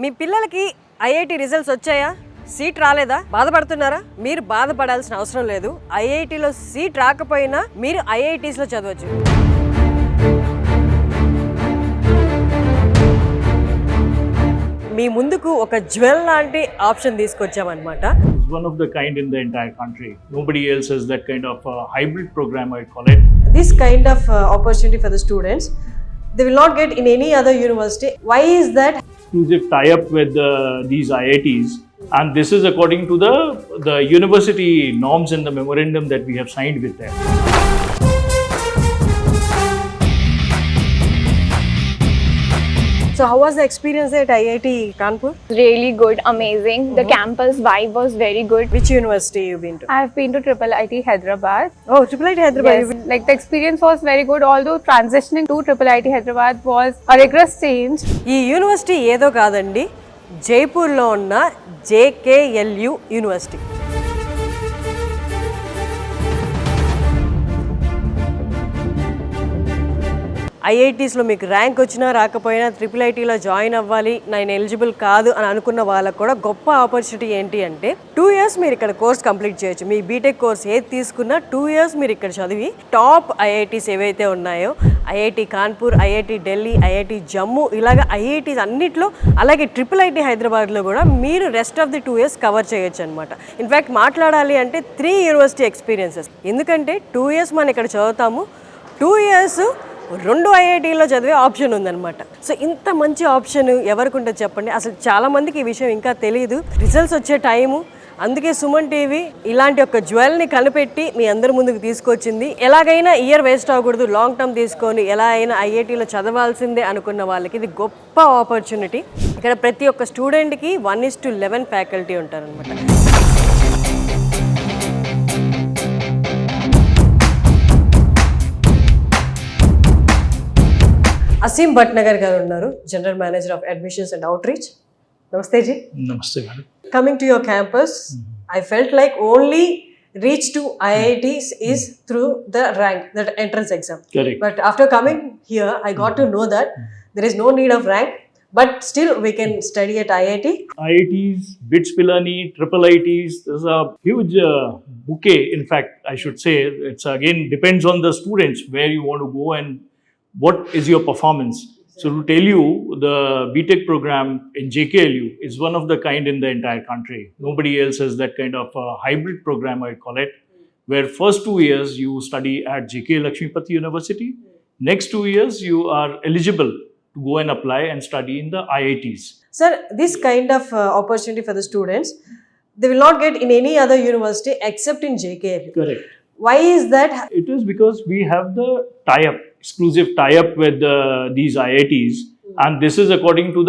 మీ పిల్లలకి IIT results వచ్చాయా? Seat రాలేదా? బాధపడుతున్నారా? మీరు బాధపడాల్సిన అవసరం లేదు. ఐఐటిలో సీట్ రాకపోయినా మీరు ఐఐటీస్లో చదవచ్చు. మీ ముందుకు ఒక జ్యువెల్ లాంటి option తీసుకొచ్చామన్నమాట. One of the kind in the entire country. Nobody else has that kind of hybrid program, I call it. This kind of opportunity for the students, they will not get in any other university. Why is that? Exclusive tie-up with these IITs, and this is according to the university norms and the memorandum that we have signed with them. So how was the experience at IIT Kanpur? Really good, amazing. The campus vibe was very good. Which university you been to? I've been to IIT Hyderabad. Oh, IIT Hyderabad. Yes, like the experience was very good. Although transitioning to IIT Hyderabad was a rigorous change. ఈ university ఏదో కాదండి, జైపూర్లో ఉన్న JKLU university. ఐఐటీస్లో మీకు rank వచ్చినా రాకపోయినా IIITలో join అవ్వాలి, నేను eligible కాదు అని అనుకున్న వాళ్ళకు కూడా గొప్ప ఆపర్చునిటీ ఏంటి అంటే 2 years మీరు ఇక్కడ కోర్స్ కంప్లీట్ చేయొచ్చు. మీ బీటెక్ కోర్స్ ఏది తీసుకున్నా 2 years మీరు ఇక్కడ చదివి టాప్ ఐఐటీస్ ఏవైతే ఉన్నాయో, IIT Kanpur, IIT Delhi, IIT Jammu, ఇలాగ ఐఐటీస్ అన్నిట్లో, అలాగే IIIT హైదరాబాద్లో కూడా మీరు rest of the 2 years cover చేయొచ్చు అనమాట. ఇన్ఫ్యాక్ట్ మాట్లాడాలి అంటే 3 యూనివర్సిటీ ఎక్స్పీరియన్సెస్. ఎందుకంటే 2 years మనం ఇక్కడ చదువుతాము, 2 years 2 ఐఐటీలో చదివే ఆప్షన్ ఉందన్నమాట. సో ఇంత మంచి ఆప్షన్ ఎవరికి ఉంటుంది చెప్పండి? అసలు చాలామందికి ఈ విషయం ఇంకా తెలియదు. రిజల్ట్స్ వచ్చే టైము, అందుకే సుమన్ టీవీ ఇలాంటి ఒక జ్యువెల్ని కనిపెట్టి మీ అందరి ముందుకు తీసుకొచ్చింది. ఎలాగైనా ఇయర్ వేస్ట్ అవ్వకూడదు, లాంగ్ టర్మ్ తీసుకొని ఎలా అయినా ఐఐటీలో చదవాల్సిందే అనుకున్న వాళ్ళకి ఇది గొప్ప ఆపర్చునిటీ. ఇక్కడ ప్రతి ఒక్క స్టూడెంట్కి 1:11 ఫ్యాకల్టీ ఉంటారనమాట. అసీం భట్నగర్ గారు ఉన్నారు, general manager of admissions and out reach. నమస్తే G. Namaste, madam. Coming to your campus, I felt like only reach to IITs is through the rank, that entrance exam. Correct. But after coming here, I got to know that there is no need of rank, but still we can study at IIT. IITs, BITS Pilani, IIITs, there's a huge bouquet. In fact, I should say, it's again depends on the students where you want to go and what is your performance. So to tell you, the BTech program in JKLU is one of the kind in the entire country. Nobody else has that kind of hybrid program, I call it, where first 2 years you study at JK Lakshmipati University. Next 2 years you are eligible to go and apply and study in the IITs. Sir, this kind of opportunity for the students, they will not get in any other university except in JKLU. Correct. Why is that? It is because we have the tie-up, exclusive tie-up with these IITs, and this is according to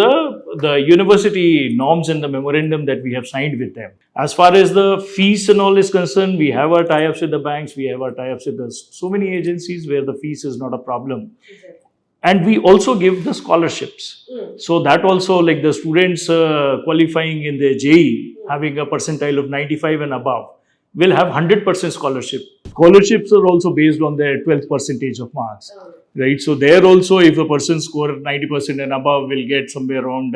the university norms and the memorandum that we have signed with them. As far as the fees and all is concerned, we have our tie-ups with the banks, we have our tie-ups with so many agencies where the fees is not a problem. And we also give the scholarships. So that also, like the students qualifying in their JEE, having a percentile of 95 and above, will have 100% scholarship. Scholarships are also based on their 12th percentage of marks, right? So there also, if a person score 90% and above, will get somewhere around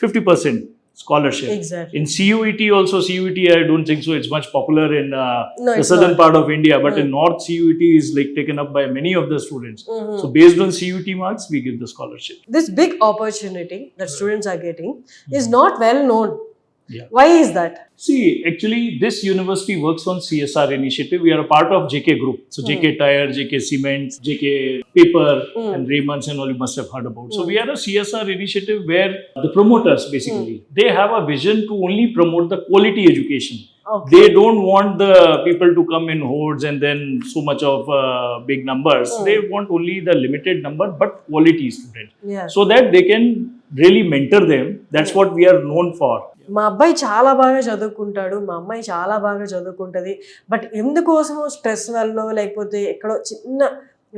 50% scholarship. Exactly. In CUET also, CUET I don't think so, it's much popular in No, the it's southern not. part of India, but in north CUET is like taken up by many of the students. So based on CUET marks, we give the scholarship. This big opportunity that students are getting is not well known. Yeah. Why is that? See, actually, this university works on CSR initiative. We are a part of JK Group. So, JK Tire, JK Cement, JK Paper, and Raymonds and all you must have heard about. So, we are a CSR initiative where the promoters, basically, they have a vision to only promote the quality education. Okay. They don't want the people to come in hordes and then so much of big numbers. They want only the limited number, but quality students. Yeah. So that they can really mentor them. That's what we are known for. మా అబ్బాయి చాలా బాగా చదువుకుంటాడు, మా అమ్మాయి చాలా బాగా చదువుకుంటుంది, but ఎందుకోసమో stress వల్ల లేకపోతే ఎక్కడో చిన్న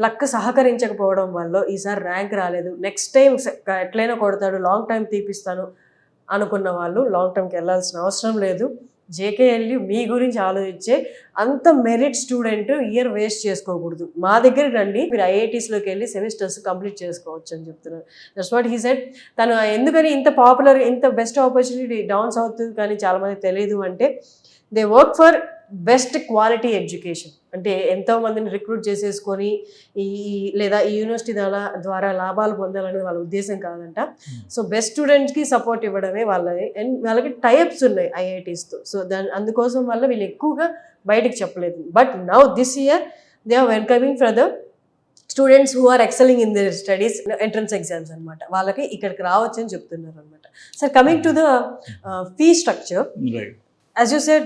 లక్ సహకరించకపోవడం వల్ల ఈసారి ర్యాంక్ రాలేదు, నెక్స్ట్ టైం ఎట్లయినా కొడతాడు, లాంగ్ టైం తీపిస్తాను అనుకున్న వాళ్ళు లాంగ్ టర్మ్కి వెళ్ళాల్సిన అవసరం లేదు. జేకేఎల్యూ మీ గురించి ఆలోచించే అంత మెరిట్ స్టూడెంట్ ఇయర్ వేస్ట్ చేసుకోకూడదు, మా దగ్గరికి రండి, మీరు ఐఐటీస్లోకి వెళ్ళి సెమిస్టర్స్ కంప్లీట్ చేసుకోవచ్చు అని చెప్తున్నారు. That's what he said. తను ఎందుకని ఇంత పాపులర్, ఇంత బెస్ట్ ఆపర్చునిటీ డౌన్ సౌత్ కానీ చాలామందికి తెలియదు అంటే, they work for best quality education. అంటే ఎంతో మందిని రిక్రూట్ చేసేసుకొని లేదా ఈ యూనివర్సిటీ ద్వారా లాభాలు పొందాలనేది వాళ్ళ ఉద్దేశం కాదంట. సో బెస్ట్ స్టూడెంట్స్కి సపోర్ట్ ఇవ్వడమే వాళ్ళది. అండ్ వాళ్ళకి టైఅప్స్ ఉన్నాయి ఐఐటీస్తో. సో అందుకోసం వల్ల వీళ్ళు ఎక్కువగా బయటకు చెప్పలేదు. But now this year they are welcoming for the students who are excelling in their studies, entrance exams అనమాట. వాళ్ళకి ఇక్కడికి రావచ్చు అని చెప్తున్నారు అనమాట. Sir, coming to the fee structure, as you said,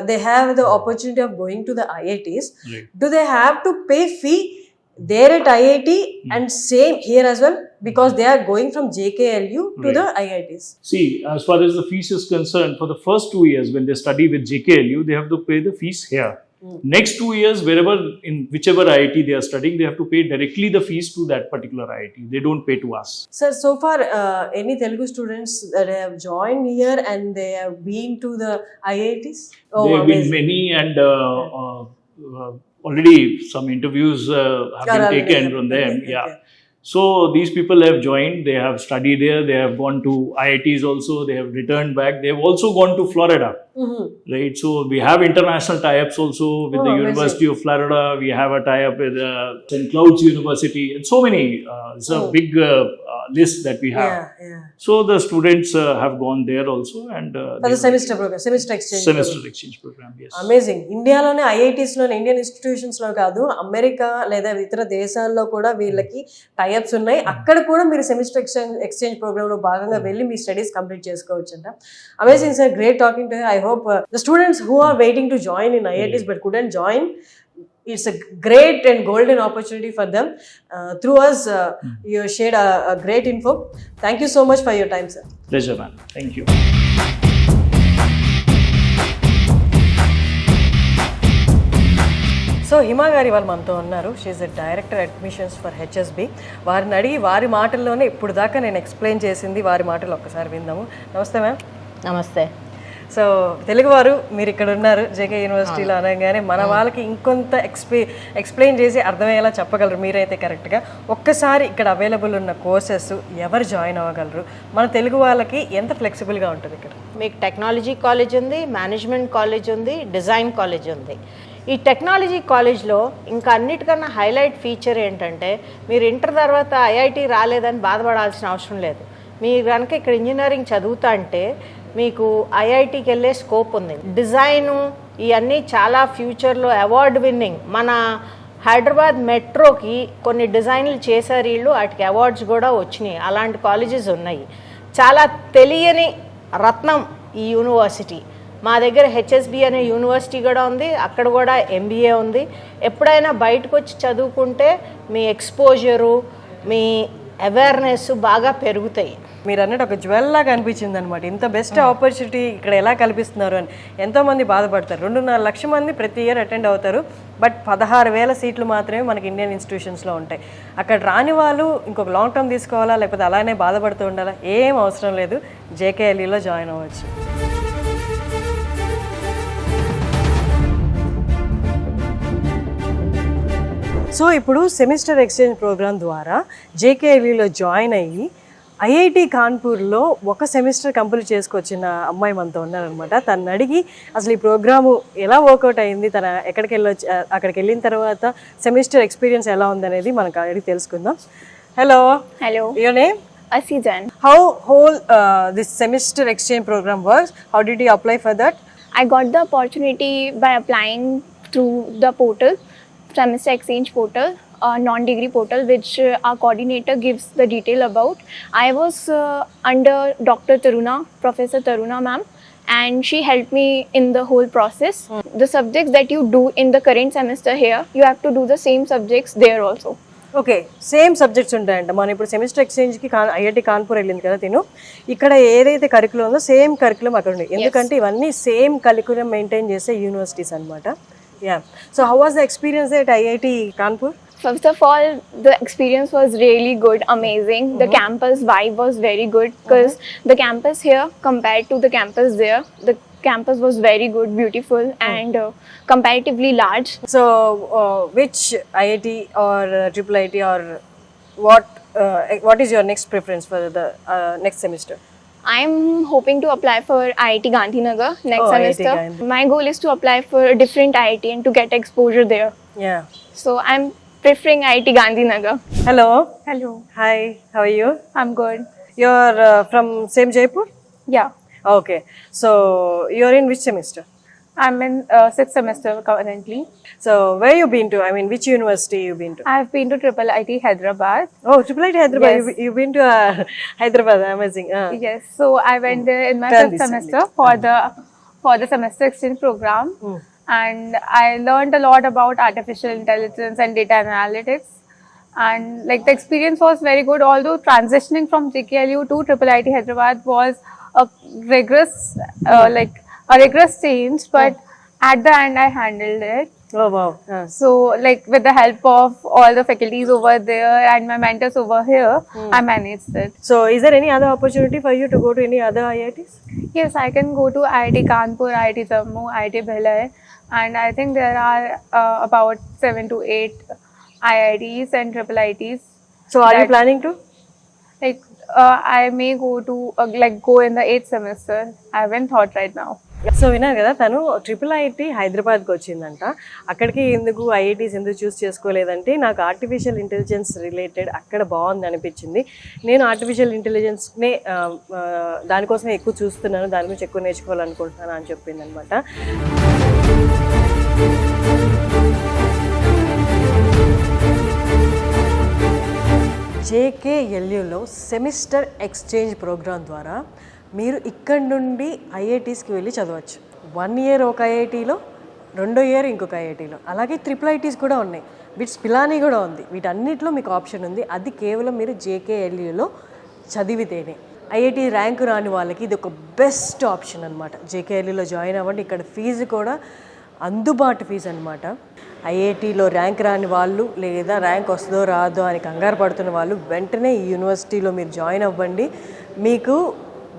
they have the opportunity of going to the IITs. Right. Do they have to pay fee there at IIT and same here as well, because they are going from JKLU to the IITs? See, as far as the fees is concerned, for the first 2 years when they study with JKLU, they have to pay the fees here. Next 2 years, wherever in whichever IIT they are studying, they have to pay directly the fees to that particular IIT. They don't pay to us. Sir, so far any Telugu students that have joined here and they have been to the IITs? There have been many, and already some interviews have been taken from them. Yeah. So these people have joined, they have studied there, they have gone to IITs also, they have returned back, they have also gone to Florida, right? So we have international tie-ups also with the University of Florida, we have a tie-up with St. Cloud's University, and so many, it's a big list that we have. Yeah. So the students have gone there also, and for the semester program, semester exchange program, yes. Amazing. ఇండియాలోనే ఐఐటీస్లోనే, Indian ఇన్స్టిట్యూషన్స్లో కాదు, America లేదా ఇతర దేశాల్లో కూడా వీళ్ళకి tie-ups ఉన్నాయి. అక్కడ కూడా మీరు సెమిస్టర్ ఎక్స్చేంజ్ ప్రోగ్రామ్లో భాగంగా వెళ్ళి మీ స్టడీస్ కంప్లీట్ చేసుకోవచ్చు అంట. Amazing sir, great talking to you. I hope the students who are waiting to join in IITs but couldn't join, it's a great and golden opportunity for them. Through us, you shared a great info. Thank you so much for your time, sir. Pleasure, man. Thank you. So Hima గారి వాళ్ళు మనతో ఉన్నారు. She's the director admissions for HSB. వారిని అడిగి వారి మాటల్లోనే ఇప్పుడు దాకా నేను ఎక్స్ప్లెయిన్ చేసింది వారి మాటలు ఒక్కసారి విందాము. నమస్తే మ్యామ్. నమస్తే. సో తెలుగువారు మీరు ఇక్కడ ఉన్నారు జేకే యూనివర్సిటీలో అనగానే మన వాళ్ళకి ఇంకొంత ఎక్స్ప్లెయిన్ చేసి అర్థమయ్యేలా చెప్పగలరు మీరైతే కరెక్ట్గా. ఒక్కసారి ఇక్కడ అవైలబుల్ ఉన్న కోర్సెస్ ఎవరు జాయిన్ అవ్వగలరు, మన తెలుగు వాళ్ళకి ఎంత ఫ్లెక్సిబుల్గా ఉంటుంది ఇక్కడ? మీకు టెక్నాలజీ కాలేజ్ ఉంది, మేనేజ్మెంట్ కాలేజ్ ఉంది, డిజైన్ కాలేజ్ ఉంది. ఈ టెక్నాలజీ కాలేజ్లో ఇంకా అన్నిటికన్నా హైలైట్ ఫీచర్ ఏంటంటే, మీరు ఇంటర్ తర్వాత ఐఐటి రాలేదని బాధపడాల్సిన అవసరం లేదు. మీరు కనుక ఇక్కడ ఇంజనీరింగ్ చదువుతా అంటే మీకు ఐఐటికి వెళ్ళే స్కోప్ ఉంది. డిజైను ఇవన్నీ చాలా ఫ్యూచర్లో అవార్డు విన్నింగ్. మన హైదరాబాద్ మెట్రోకి కొన్ని డిజైన్లు చేశారు వీళ్ళు, వాటికి అవార్డ్స్ కూడా వచ్చినాయి. అలాంటి కాలేజెస్ ఉన్నాయి. చాలా తెలియని రత్నం ఈ యూనివర్సిటీ. మా దగ్గర హెచ్ఎస్బి అనే యూనివర్సిటీ కూడా ఉంది, అక్కడ కూడా ఎంబీఏ ఉంది. ఎప్పుడైనా బయటకు వచ్చి చదువుకుంటే మీ ఎక్స్పోజరు, మీ అవేర్నెస్ బాగా పెరుగుతాయి. మీరు అన్నట్టు ఒక జ్యువెల్ లాగా అనిపించింది అనమాట. ఇంత బెస్ట్ ఆపర్చునిటీ ఇక్కడ ఎలా కల్పిస్తున్నారు అని ఎంతోమంది బాధపడతారు. 2.5 లక్షల మంది ప్రతి ఇయర్ అటెండ్ అవుతారు, బట్ 16,000 సీట్లు మాత్రమే మనకి ఇండియన్ ఇన్స్టిట్యూషన్స్లో ఉంటాయి. అక్కడ రాని వాళ్ళు ఇంకొక లాంగ్ టర్మ్ తీసుకోవాలా, లేకపోతే అలానే బాధపడుతూ ఉండాలా, ఏం అవసరం లేదు, జేకేఎల్యూలో జాయిన్ అవ్వచ్చు. సో ఇప్పుడు సెమిస్టర్ ఎక్స్చేంజ్ ప్రోగ్రామ్ ద్వారా జేకేఎల్యూలో జాయిన్ అయ్యి ఐఐటి కాన్పూర్లో ఒక సెమిస్టర్ కంప్లీట్ చేసుకొచ్చిన అమ్మాయి మనతో ఉన్నారనమాట. తను అడిగి అసలు ఈ ప్రోగ్రాము ఎలా వర్కౌట్ అయింది, తన అక్కడికి వెళ్ళిన తర్వాత సెమిస్టర్ ఎక్స్పీరియన్స్ ఎలా ఉందనేది మనకు అడిగి తెలుసుకుందాం. Hello. Your name? Asijan. How whole this semester exchange program works? How did you apply for that? I got the opportunity by applying through the portal, semester exchange portal, non-degree portal, which our coordinator gives the detail about. I was under Dr. Taruna, Professor Taruna ma'am, and she helped me in the whole process. The subjects that you do in the current semester here, you have to do the same subjects there also. Okay, same subjects ఉంటాయంట. మనం ఇప్పుడు semester ఎక్స్చేంజ్కి IIT Kanpur వెళ్ళింది కదా తిను, ఇక్కడ ఏదైతే curriculum ఉందో same curriculum అక్కడ ఉంది. ఎందుకంటే ఇవన్నీ సేమ్ కరికులం మెయింటైన్ చేసే యూనివర్సిటీస్ అనమాట. Yeah, so how was the experience at IIT Kanpur? First of all, the experience was really good, amazing. The campus vibe was very good because the campus here compared to the campus there, the campus was very good, beautiful, and comparatively large. So, which IIT or triple IT or what is your next preference for the next semester? I'm hoping to apply for IIT Gandhinagar next Oh, IIT semester. Gandhi. My goal is to apply for a different IIT and to get exposure there. Yeah. So I'm preferring IIT Gandhinagar. Hello. Hello, Hi. How are you? I'm good. You're from same Jaipur? Yeah, Okay. So you're in which semester? I'm in 6th semester currently. So where you been to? I mean, which university you been to? I've been to Triple IT Hyderabad. Oh, Triple IT Hyderabad. Yes. You've been to Hyderabad. Amazing. Yes, so I went there in my Turn 5th this semester for the semester exchange program, and I learned a lot about artificial intelligence and data analytics. And like the experience was very good, although transitioning from JKLU to Triple IT Hyderabad was a rigorous, a rigorous change, but at the end I handled it. Oh wow. So, like with the help of all the faculties over there and my mentors over here, I managed it. So is there any other opportunity for you to go to any other IITs? Yes, I can go to IIT Kanpur, IIT Jammu, IIT Bhilai, and I think there are about 7 to 8 IITs and triple ITs. So are you That- planning to? Like I may go to go in the 8th semester. I haven't thought right now. So విన్నారు కదా, తను triple IIT హైదరాబాద్కి వచ్చిందంట. అక్కడికి ఎందుకు IITs ఎందుకు చూస్ చేసుకోలేదంటే, నాకు artificial intelligence related అక్కడ బాగుంది అనిపించింది. నేను ఆర్టిఫిషియల్ ఇంటెలిజెన్స్నే దానికోసమే ఎక్కువ చూస్తున్నాను, దాని గురించి ఎక్కువ నేర్చుకోవాలనుకుంటున్నాను అని చెప్పింది అనమాట. జేకేఎల్యూలో సెమిస్టర్ ఎక్స్చేంజ్ ప్రోగ్రామ్ ద్వారా మీరు ఇక్కడ నుండి ఐఐటీస్కి వెళ్ళి చదవచ్చు. 1 ఇయర్ ఒక ఐఐటీలో, 2వ ఇయర్ ఇంకొక ఐఐటీలో. అలాగే ట్రిపుల్ ఐటీస్ కూడా ఉన్నాయి, బిట్స్ పిలానీ కూడా ఉంది. వీటన్నిటిలో మీకు ఆప్షన్ ఉంది. అది కేవలం మీరు జేకేఎల్యూలో చదివితేనే. ఐఐటీ ర్యాంకు రాని వాళ్ళకి ఇది ఒక బెస్ట్ ఆప్షన్ అనమాట. జేకేఎల్యూలో జాయిన్ అవ్వండి. ఇక్కడ ఫీజు కూడా అందుబాటు ఫీజు అనమాట. ఐఐటీలో ర్యాంక్ రాని వాళ్ళు లేదా ర్యాంక్ వస్తుందో రాదో అని కంగారు పడుతున్న వాళ్ళు వెంటనే ఈ యూనివర్సిటీలో మీరు జాయిన్ అవ్వండి. మీకు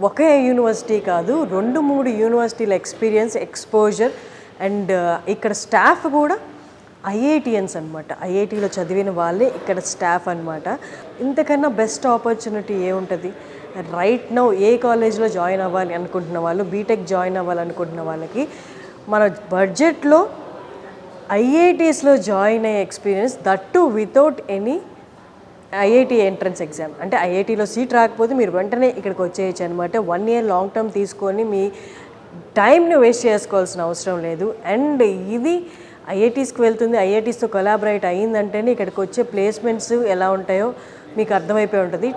ఒకే యూనివర్సిటీ కాదు, 2-3 యూనివర్సిటీల ఎక్స్పీరియన్స్, ఎక్స్పోజర్, అండ్ ఇక్కడ స్టాఫ్ కూడా ఐఐటియన్స్ అనమాట. ఐఐటీలో చదివిన వాళ్ళే ఇక్కడ స్టాఫ్ అనమాట. ఇంతకన్నా బెస్ట్ ఆపర్చునిటీ ఏముంటుంది? రైట్ నౌ ఏ కాలేజ్లో జాయిన్ అవ్వాలి అనుకుంటున్న వాళ్ళు, బీటెక్ జాయిన్ అవ్వాలనుకుంటున్న వాళ్ళకి మన బడ్జెట్లో ఐఐటీస్లో జాయిన్ అయ్యే experience, that without any IIT entrance exam. అంటే ఐఐటీలో సీట్ రాకపోతే మీరు వెంటనే ఇక్కడికి వచ్చేయచ్చు అనమాట. 1 ఇయర్ లాంగ్ టర్మ్ తీసుకొని మీ టైంని వేస్ట్ చేసుకోవాల్సిన అవసరం లేదు. అండ్ ఇది ఐఐటీస్కి వెళ్తుంది, ఐఐటీస్తో కొలాబరేట్ అయ్యిందంటేనే ఇక్కడికి వచ్చే ప్లేస్మెంట్స్ ఎలా ఉంటాయో మీకు అర్థమైపోయి ఉంటుంది.